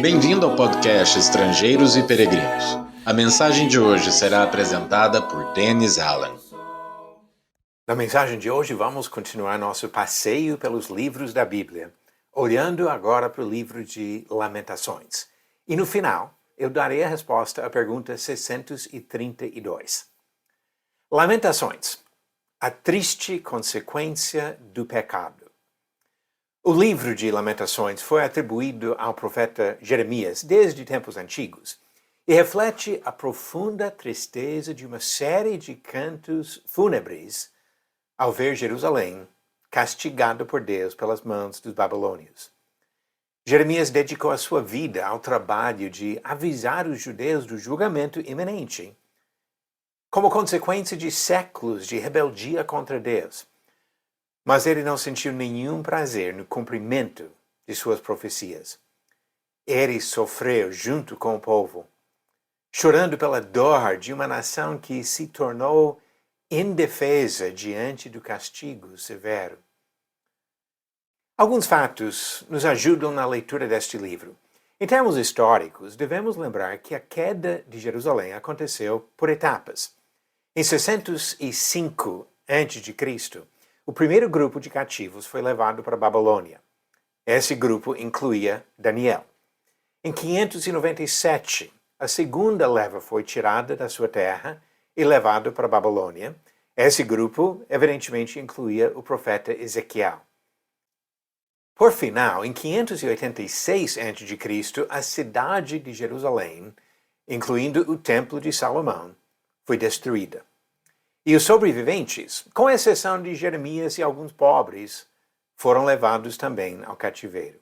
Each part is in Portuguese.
Bem-vindo ao podcast Estrangeiros e Peregrinos. A mensagem de hoje será apresentada por Dennis Allen. Na mensagem de hoje vamos continuar nosso passeio pelos livros da Bíblia, olhando agora para o livro de Lamentações. E no final, eu darei a resposta à pergunta 632. Lamentações, a triste consequência do pecado. O livro de Lamentações foi atribuído ao profeta Jeremias desde tempos antigos e reflete a profunda tristeza de uma série de cantos fúnebres ao ver Jerusalém castigado por Deus pelas mãos dos babilônios. Jeremias dedicou a sua vida ao trabalho de avisar os judeus do julgamento iminente, como consequência de séculos de rebeldia contra Deus. Mas ele não sentiu nenhum prazer no cumprimento de suas profecias. Ele sofreu junto com o povo, chorando pela dor de uma nação que se tornou indefesa diante do castigo severo. Alguns fatos nos ajudam na leitura deste livro. Em termos históricos, devemos lembrar que a queda de Jerusalém aconteceu por etapas. Em 605 a.C., o primeiro grupo de cativos foi levado para a Babilônia. Esse grupo incluía Daniel. Em 597, a segunda leva foi tirada da sua terra e levado para a Babilônia. Esse grupo, evidentemente, incluía o profeta Ezequiel. Por final, em 586 a.C., a cidade de Jerusalém, incluindo o Templo de Salomão, foi destruída. E os sobreviventes, com exceção de Jeremias e alguns pobres, foram levados também ao cativeiro.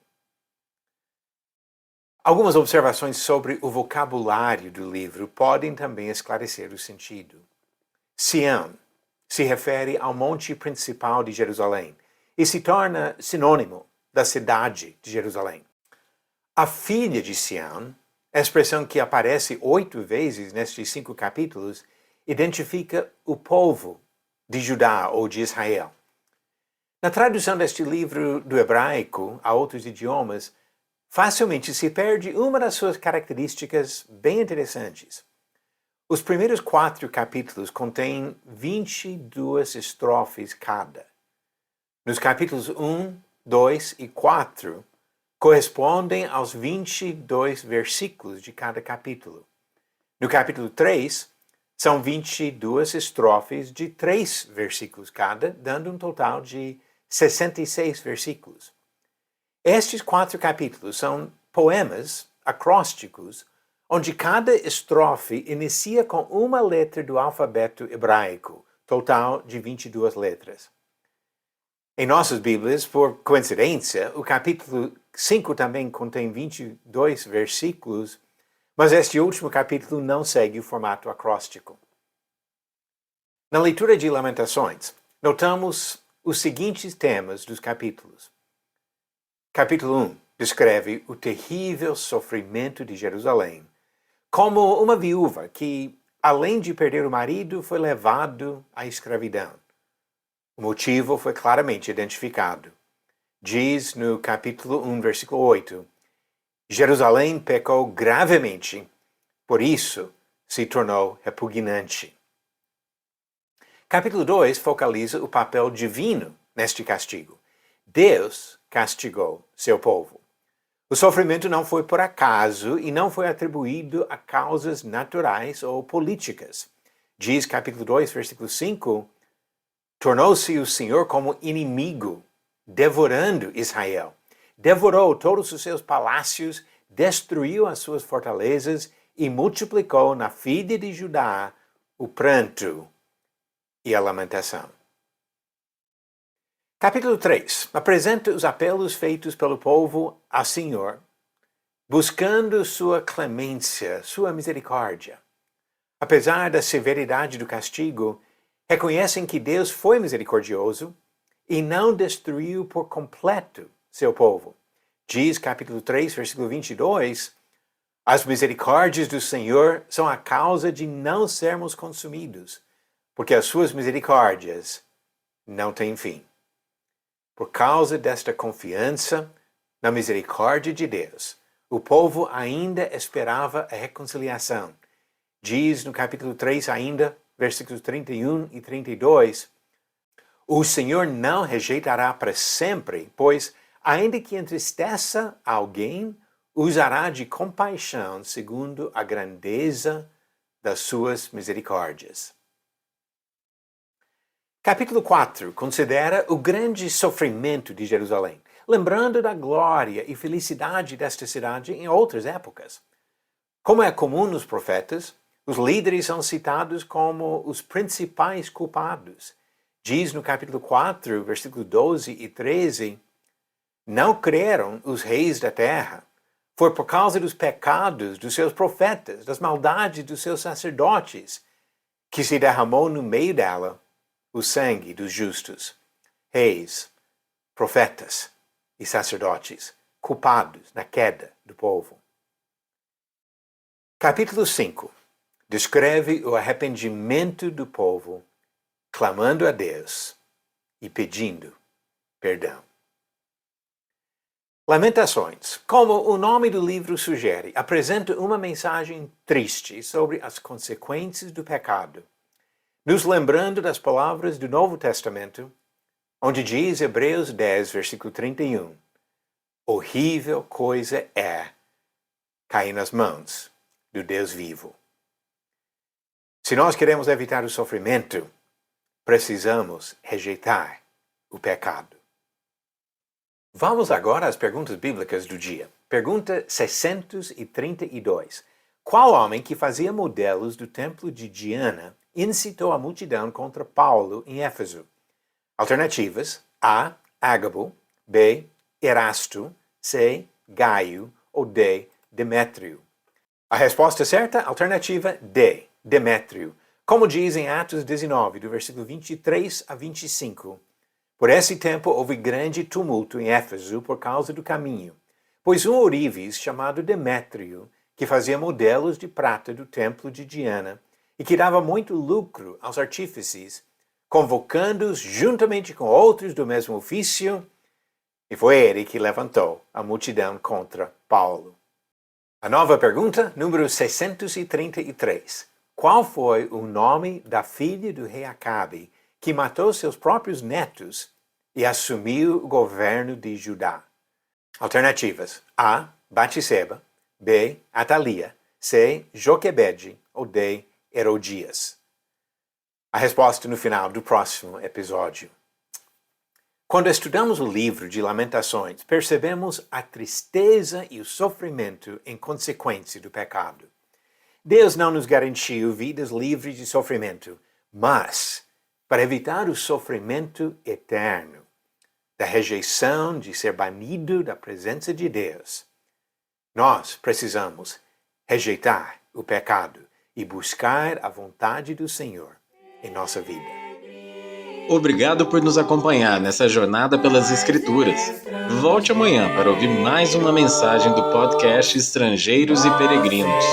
Algumas observações sobre o vocabulário do livro podem também esclarecer o sentido. Sião se refere ao monte principal de Jerusalém e se torna sinônimo da cidade de Jerusalém. A filha de Sião, a expressão que aparece 8 vezes nestes 5 capítulos, identifica o povo de Judá ou de Israel. Na tradução deste livro do hebraico a outros idiomas, facilmente se perde uma das suas características bem interessantes. Os primeiros 4 capítulos contêm 22 estrofes cada. Nos capítulos 1, 2 e 4, correspondem aos 22 versículos de cada capítulo. No capítulo 3, são 22 estrofes de 3 versículos cada, dando um total de 66 versículos. Estes 4 capítulos são poemas acrósticos, onde cada estrofe inicia com uma letra do alfabeto hebraico, total de 22 letras. Em nossas Bíblias, por coincidência, o capítulo 5 também contém 22 versículos, mas este último capítulo não segue o formato acróstico. Na leitura de Lamentações, notamos os seguintes temas dos capítulos. Capítulo 1 descreve o terrível sofrimento de Jerusalém, como uma viúva que, além de perder o marido, foi levado à escravidão. O motivo foi claramente identificado. Diz no capítulo 1, versículo 8, Jerusalém pecou gravemente, por isso se tornou repugnante. Capítulo 2 focaliza o papel divino neste castigo. Deus castigou seu povo. O sofrimento não foi por acaso e não foi atribuído a causas naturais ou políticas. Diz capítulo 2, versículo 5, tornou-se o Senhor como inimigo, devorando Israel. Devorou todos os seus palácios, destruiu as suas fortalezas e multiplicou na filha de Judá o pranto e a lamentação. Capítulo 3 apresenta os apelos feitos pelo povo ao Senhor, buscando sua clemência, sua misericórdia. Apesar da severidade do castigo, reconhecem que Deus foi misericordioso e não destruiu por completo seu povo. Diz capítulo 3, versículo 22, as misericórdias do Senhor são a causa de não sermos consumidos, porque as suas misericórdias não têm fim. Por causa desta confiança na misericórdia de Deus, O povo ainda esperava a reconciliação. Diz no capítulo 3 ainda, versículos 31 e 32, o Senhor não rejeitará para sempre, pois, ainda que entristeça alguém, usará de compaixão segundo a grandeza das suas misericórdias. Capítulo 4 considera o grande sofrimento de Jerusalém, lembrando da glória e felicidade desta cidade em outras épocas. Como é comum nos profetas, os líderes são citados como os principais culpados. Diz no capítulo 4, versículos 12 e 13, não creram os reis da terra. Foi por causa dos pecados dos seus profetas, das maldades dos seus sacerdotes, que se derramou no meio dela o sangue dos justos, reis, profetas e sacerdotes, culpados na queda do povo. Capítulo 5 descreve o arrependimento do povo, clamando a Deus e pedindo perdão. Lamentações, como o nome do livro sugere, apresenta uma mensagem triste sobre as consequências do pecado, nos lembrando das palavras do Novo Testamento, onde diz Hebreus 10, versículo 31, horrível coisa é cair nas mãos do Deus vivo. Se nós queremos evitar o sofrimento, precisamos rejeitar o pecado. Vamos agora às perguntas bíblicas do dia. Pergunta 632. Qual homem que fazia modelos do templo de Diana incitou a multidão contra Paulo em Éfeso? Alternativas: A. Ágabo, B. Erasto, C. Gaio ou D. Demétrio. A resposta certa, alternativa D. Demétrio. Como diz em Atos 19, do versículo 23 a 25. Por esse tempo houve grande tumulto em Éfeso por causa do caminho, pois um ourives chamado Demétrio, que fazia modelos de prata do templo de Diana e que dava muito lucro aos artífices, convocando-os juntamente com outros do mesmo ofício, e foi ele que levantou a multidão contra Paulo. A nova pergunta, número 633. Qual foi o nome da filha do rei Acabe, que matou seus próprios netos e assumiu o governo de Judá? Alternativas: A. Batseba, B. Atalia, C. Joquebede ou D. Herodias. A resposta no final do próximo episódio. Quando estudamos o livro de Lamentações, percebemos a tristeza e o sofrimento em consequência do pecado. Deus não nos garantiu vidas livres de sofrimento, mas, para evitar o sofrimento eterno, da rejeição de ser banido da presença de Deus, nós precisamos rejeitar o pecado e buscar a vontade do Senhor em nossa vida. Obrigado por nos acompanhar nessa jornada pelas Escrituras. Volte amanhã para ouvir mais uma mensagem do podcast Estrangeiros e Peregrinos.